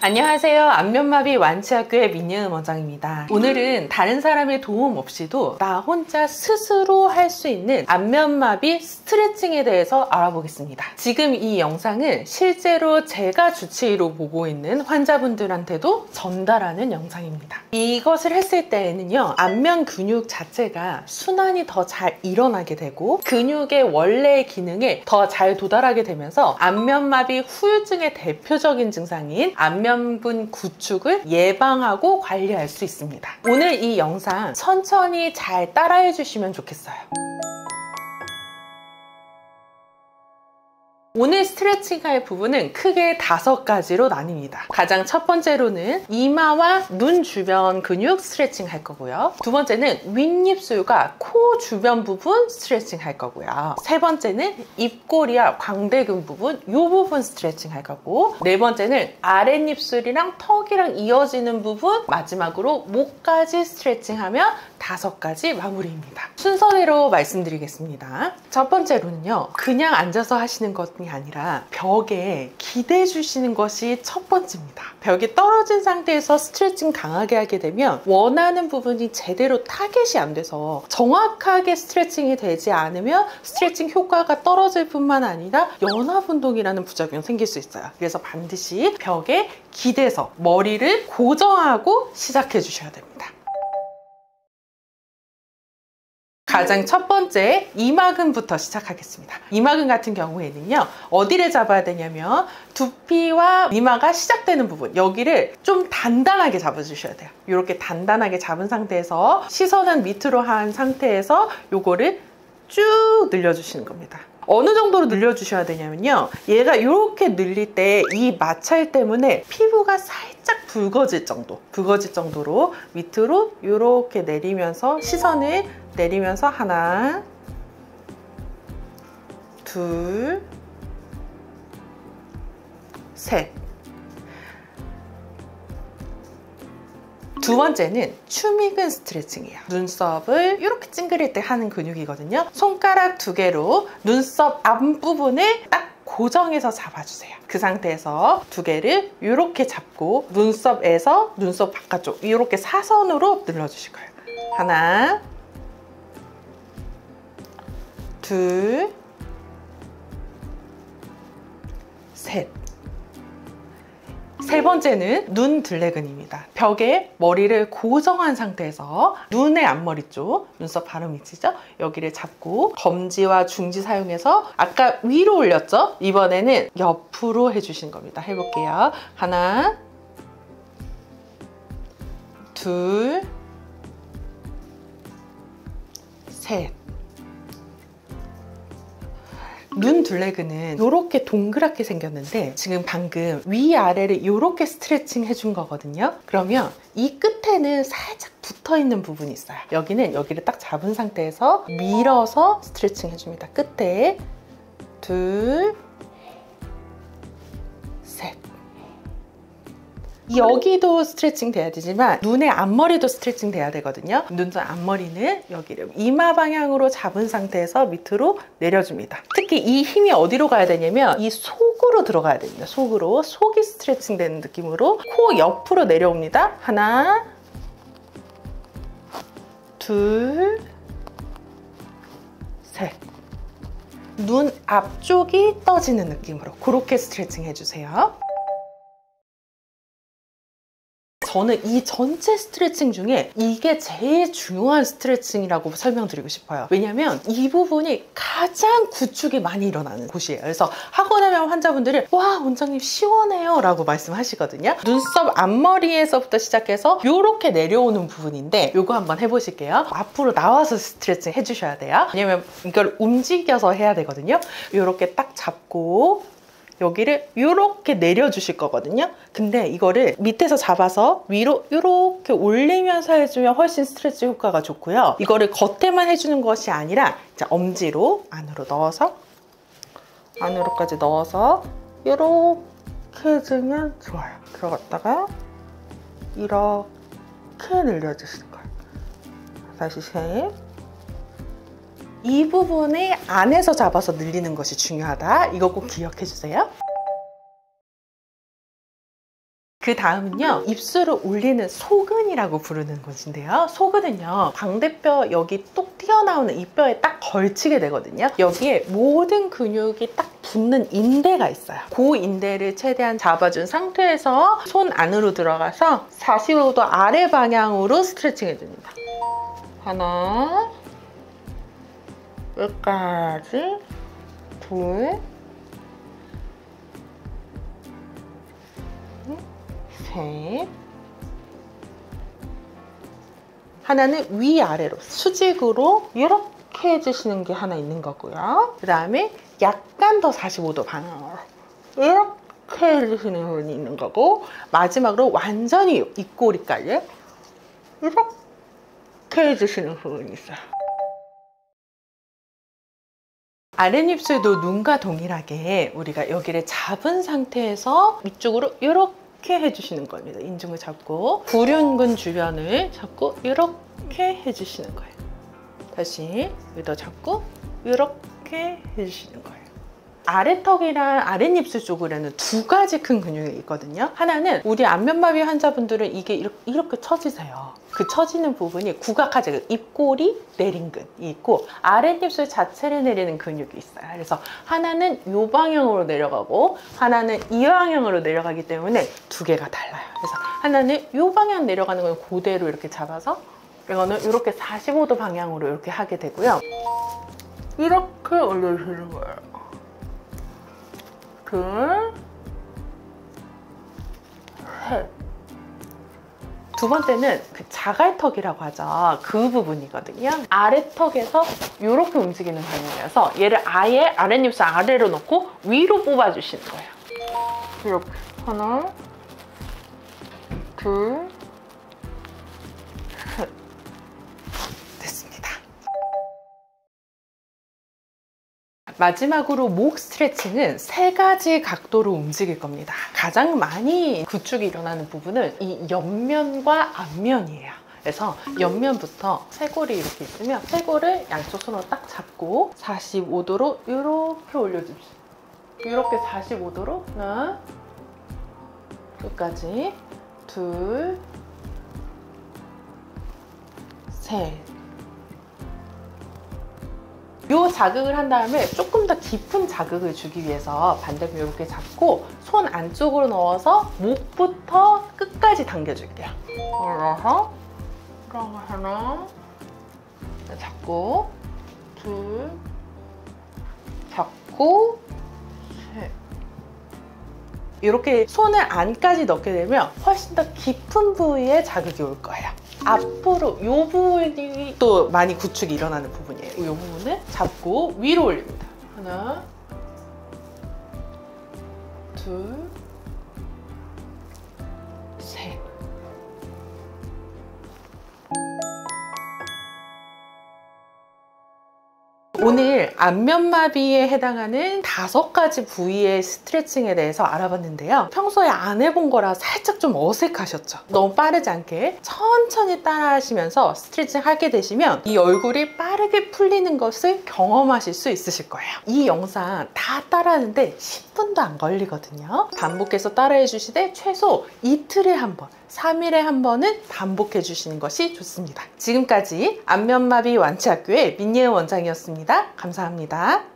안녕하세요. 안면마비 완치학교의 민예은 원장입니다. 오늘은 다른 사람의 도움 없이도 나 혼자 스스로 할 수 있는 안면마비 스트레칭에 대해서 알아보겠습니다. 지금 이 영상은 실제로 제가 주치의로 보고 있는 환자분들한테도 전달하는 영상입니다. 이것을 했을 때에는요, 안면 근육 자체가 순환이 더 잘 일어나게 되고 근육의 원래의 기능에 더 잘 도달하게 되면서 안면마비 후유증의 대표적인 증상인 안면분 구축을 예방하고 관리할 수 있습니다. 오늘 이 영상 천천히 잘 따라해 주시면 좋겠어요. 오늘 스트레칭할 부분은 크게 5가지로 나뉩니다. 가장 첫 번째로는 이마와 눈 주변 근육 스트레칭 할 거고요. 두 번째는 윗입술과 코 주변 부분 스트레칭 할 거고요. 세 번째는 입꼬리와 광대근 부분, 이 부분 스트레칭 할 거고, 네 번째는 아랫입술이랑 턱이랑 이어지는 부분, 마지막으로 목까지 스트레칭하면 5가지 마무리입니다. 순서대로 말씀드리겠습니다. 첫 번째로는요, 그냥 앉아서 하시는 것이 아니라 벽에 기대 주시는 것이 첫 번째입니다. 벽에 떨어진 상태에서 스트레칭 강하게 하게 되면 원하는 부분이 제대로 타겟이 안 돼서 정확하게 스트레칭이 되지 않으면 스트레칭 효과가 떨어질 뿐만 아니라 연합운동이라는 부작용이 생길 수 있어요. 그래서 반드시 벽에 기대서 머리를 고정하고 시작해 주셔야 됩니다. 가장 첫 번째 이마근부터 시작하겠습니다. 이마근 같은 경우에는요, 어디를 잡아야 되냐면 두피와 이마가 시작되는 부분, 여기를 좀 단단하게 잡아주셔야 돼요. 이렇게 단단하게 잡은 상태에서 시선은 밑으로 한 상태에서 요거를 쭉 늘려주시는 겁니다. 어느 정도로 늘려주셔야 되냐면요, 얘가 이렇게 늘릴 때 이 마찰 때문에 피부가 살짝 붉어질 정도로 밑으로 이렇게 내리면서 시선을 내리면서 하나, 둘, 셋. 두 번째는 추미근 스트레칭이에요. 눈썹을 이렇게 찡그릴 때 하는 근육이거든요. 손가락 2개로 눈썹 앞부분을 딱 고정해서 잡아주세요. 그 상태에서 2개를 이렇게 잡고 눈썹에서 눈썹 바깥쪽 이렇게 사선으로 늘려주실 거예요. 하나, 둘, 셋. 세 번째는 눈 둘레근입니다. 벽에 머리를 고정한 상태에서 눈의 앞머리 쪽, 눈썹 바로 밑이죠? 여기를 잡고 검지와 중지 사용해서 아까 위로 올렸죠? 이번에는 옆으로 해주신 겁니다. 해볼게요. 하나, 둘, 셋. 눈 둘레근은 이렇게 동그랗게 생겼는데 지금 방금 위아래를 이렇게 스트레칭 해준 거거든요. 그러면 이 끝에는 살짝 붙어있는 부분이 있어요. 여기를 딱 잡은 상태에서 밀어서 스트레칭 해줍니다. 끝에 둘, 셋. 여기도 스트레칭 돼야 되지만 눈의 앞머리도 스트레칭 돼야 되거든요. 눈의 앞머리는 여기를 이마 방향으로 잡은 상태에서 밑으로 내려줍니다. 특히 이 힘이 어디로 가야 되냐면 이 속으로 들어가야 됩니다. 속이 스트레칭 되는 느낌으로 코 옆으로 내려옵니다. 하나, 둘, 셋. 눈 앞쪽이 떠지는 느낌으로 그렇게 스트레칭 해주세요. 저는 이 전체 스트레칭 중에 이게 제일 중요한 스트레칭이라고 설명드리고 싶어요. 왜냐면 이 부분이 가장 구축이 많이 일어나는 곳이에요. 그래서 하고 나면 환자분들이 와, 원장님 시원해요 라고 말씀하시거든요. 눈썹 앞머리에서부터 시작해서 이렇게 내려오는 부분인데 이거 한번 해보실게요. 앞으로 나와서 스트레칭 해주셔야 돼요. 왜냐면 이걸 움직여서 해야 되거든요. 이렇게 딱 잡고 여기를 이렇게 내려주실 거거든요. 근데 이거를 밑에서 잡아서 위로 이렇게 올리면서 해주면 훨씬 스트레치 효과가 좋고요. 이거를 겉에만 해주는 것이 아니라 이제 엄지로 안으로까지 넣어서 이렇게 해주면 좋아요. 들어갔다가 이렇게 늘려주실 거예요. 다시 셋. 이 부분을 안에서 잡아서 늘리는 것이 중요하다. 이거 꼭 기억해 주세요. 그 다음은요, 입술을 올리는 소근이라고 부르는 곳인데요. 소근은요, 광대뼈 여기 뚝 튀어나오는 이 뼈에 딱 걸치게 되거든요. 여기에 모든 근육이 딱 붙는 인대가 있어요. 그 인대를 최대한 잡아준 상태에서 손 안으로 들어가서 45도 아래 방향으로 스트레칭 해줍니다. 하나, 여기까지, 둘, 셋. 하나는 위아래로 수직으로 이렇게 해주시는 게 하나 있는 거고요. 그 다음에 약간 더 45도 방향으로 이렇게 해주시는 부분이 있는 거고, 마지막으로 완전히 입꼬리까지 이렇게 해주시는 부분이 있어요. 아랫입술도 눈과 동일하게 우리가 여기를 잡은 상태에서 이쪽으로 이렇게 해주시는 겁니다. 인중을 잡고 구륜근 주변을 잡고 이렇게 해주시는 거예요. 다시 여기다 잡고 이렇게 해주시는 거예요. 아래턱이랑 아랫입술 쪽으로는 두 가지 큰 근육이 있거든요. 하나는 우리 안면마비 환자분들은 이게 이렇게 처지세요. 그 처지는 부분이 구각하지, 입꼬리 내린근이 있고 아랫입술 자체를 내리는 근육이 있어요. 그래서 하나는 이 방향으로 내려가고 하나는 이 방향으로 내려가기 때문에 두 개가 달라요. 그래서 하나는 이 방향 내려가는 건 그대로 이렇게 잡아서, 이거는 이렇게 45도 방향으로 이렇게 하게 되고요. 이렇게 올려주는 거예요. 둘, 셋. 두 번째는 그 자갈턱이라고 하죠. 그 부분이거든요. 아래턱에서 이렇게 움직이는 방향이라서 얘를 아예 아랫입술 아래로 놓고 위로 뽑아주시는 거예요. 이렇게 하나, 둘, 셋. 됐습니다. 마지막으로 목 스트레칭은 세 가지 각도로 움직일 겁니다. 가장 많이 구축이 일어나는 부분은 이 옆면과 앞면이에요. 그래서 옆면부터 쇄골이 이렇게 있으면 쇄골을 양쪽 손으로 딱 잡고 45도로 이렇게 올려줍시다. 이렇게 45도로 하나, 끝까지, 둘, 셋. 요 자극을 한 다음에 조금 더 깊은 자극을 주기 위해서 반대편 이렇게 잡고 손 안쪽으로 넣어서 목부터 끝까지 당겨줄게요. 올라서 하나, 잡고, 둘, 잡고, 셋. 이렇게 손을 안까지 넣게 되면 훨씬 더 깊은 부위에 자극이 올 거예요. 앞으로 이 부분이 또 많이 구축이 일어나는 부분이에요. 이 부분을 잡고 위로 올립니다. 하나, 둘, 셋. 오늘 안면마비에 해당하는 5가지 부위의 스트레칭에 대해서 알아봤는데요. 평소에 안 해본 거라 살짝 좀 어색하셨죠? 너무 빠르지 않게 천천히 따라 하시면서 스트레칭 하게 되시면 이 얼굴이 빠르게 풀리는 것을 경험하실 수 있으실 거예요. 이 영상 다 따라하는데 10분도 안 걸리거든요. 반복해서 따라해 주시되 최소 이틀에 한 번, 3일에 한 번은 반복해 주시는 것이 좋습니다. 지금까지 안면마비 완치학교의 민예은 원장이었습니다. 감사합니다.